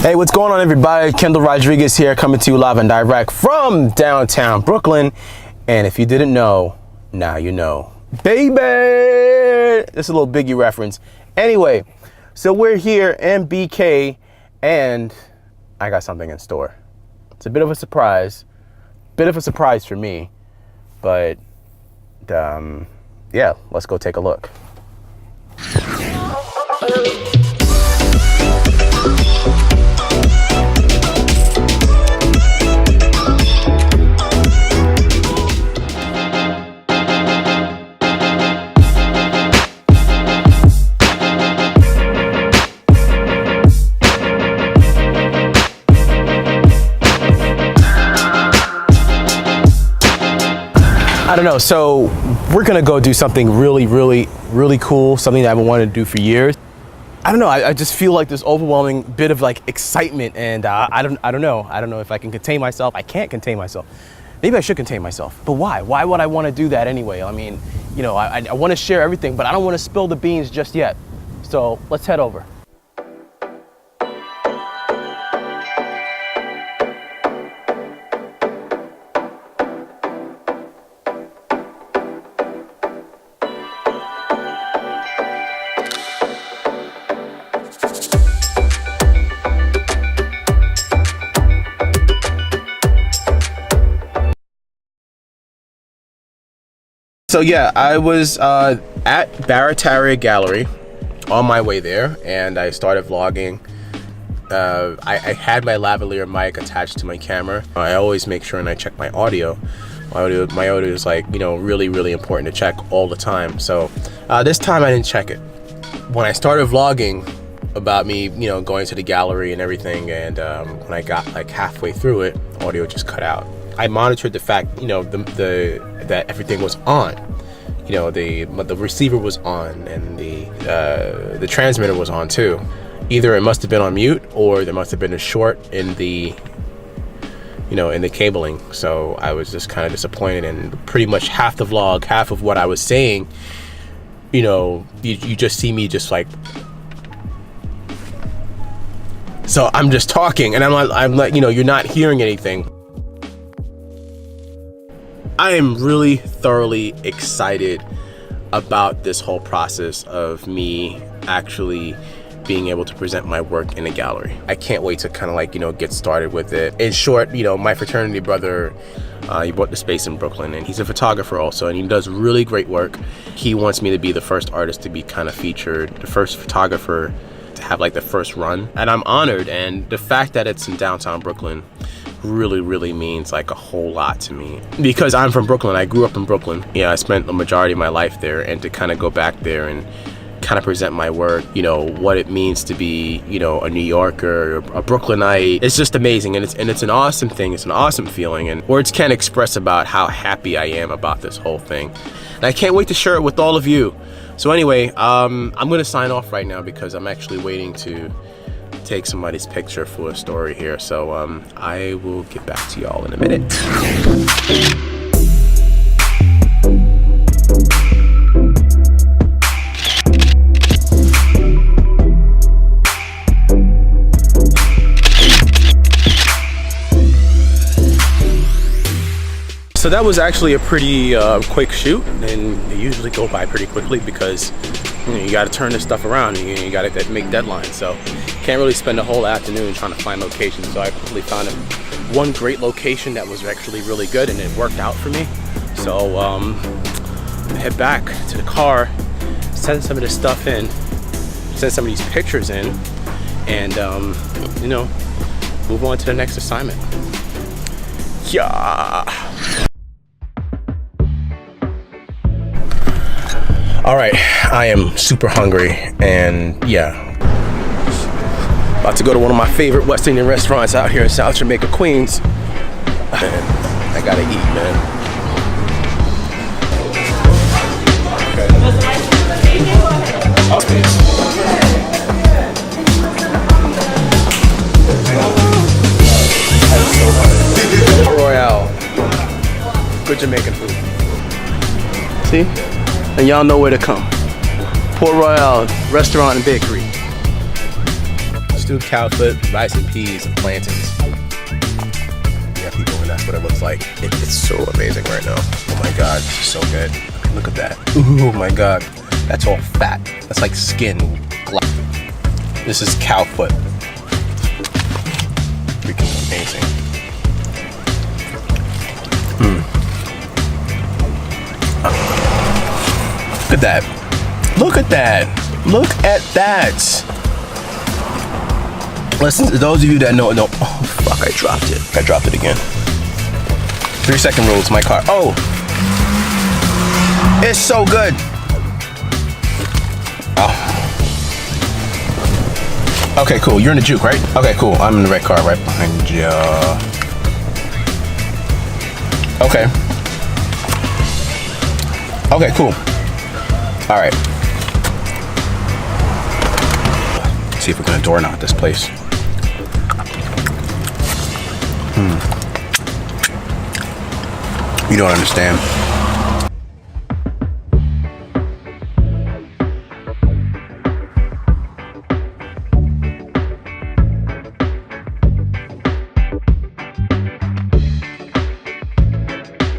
Hey, what's going on, everybody? Kendall Rodriguez here, coming to you live and direct from downtown Brooklyn. And if you didn't know, now you know. Baby! This is a little Biggie reference. Anyway, so we're here in BK, and I got something in store. It's a bit of a surprise. For me. But, yeah, let's go take a look. I don't know, so we're gonna go do something really cool, something that I've been wanting to do for years. I don't know, I just feel like this overwhelming bit of like excitement, and I don't know if I can contain myself. I can't contain myself. Maybe I should contain myself, but why? Why would I want to do that anyway? I mean, you know, I want to share everything, but I don't want to spill the beans just yet. So let's head over. So yeah, I was at Barataria Gallery on my way there, and I started vlogging. I had my lavalier mic attached to my camera. I always make sure and I check my audio. My audio is like, you know, really important to check all the time. So this time I didn't check it. When I started vlogging about me, you know, going to the gallery and everything, and when I got like halfway through it, audio just cut out. I monitored the fact, you know, that everything was on. You know, the receiver was on, and the transmitter was on too. Either it must have been on mute, or there must have been a short in the, you know, in the cabling. So I was just kind of disappointed, and pretty much half the vlog, half of what I was saying, you know, you just see me just like. So I'm just talking, and I'm like, you know, you're not hearing anything. I am really thoroughly excited about this whole process of me actually being able to present my work in a gallery. I can't wait to kind of like, you know, get started with it. In short, you know, my fraternity brother, he bought the space in Brooklyn, and he's a photographer also, and he does really great work. He wants me to be the first artist to be kind of featured, the first photographer to have like the first run. And I'm honored, and the fact that it's in downtown Brooklyn really means like a whole lot to me, because I'm from Brooklyn. I grew up in Brooklyn. Yeah, I spent the majority of my life there, and to kind of go back there and kind of present my work, you know, what it means to be, you know, a New Yorker, a Brooklynite, it's just amazing, and it's an awesome thing. It's an awesome feeling, and words can't express about how happy I am about this whole thing, and I can't wait to share it with all of you. So anyway, I'm gonna sign off right now because I'm actually waiting to take somebody's picture for a story here. So I will get back to y'all in a minute. So that was actually a pretty quick shoot, and they usually go by pretty quickly because, you know, you got to turn this stuff around, and you got to make deadlines. So can't really spend a whole afternoon trying to find locations. So I quickly found one great location that was actually really good, and it worked out for me. So head back to the car, send some of this stuff in, send some of these pictures in, and you know, move on to the next assignment. Yeah. All right, I am super hungry, and yeah, about to go to one of my favorite West Indian restaurants out here in South Jamaica, Queens. Man, I gotta eat, man. Royale, good Jamaican food. See? And y'all know where to come. Port Royale Restaurant and Bakery. Let's stewed cow foot, rice and peas, and plantains. Yeah, people, and that's what it looks like. It's so amazing right now. Oh my God, this is so good. Look at that. Oh my God, that's all fat. That's like skin. This is cow foot. Freaking amazing. Look at that. Look at that. Look at that. Listen, to those of you that know, oh fuck, I dropped it. I dropped it again. 3-second rule, it's my car. Oh, it's so good. Oh. Okay, cool, you're in the juke, right? Okay, cool, I'm in the red car right behind you. Okay. Okay, cool. All right. Let's see if we're gonna door knock this place. You don't understand.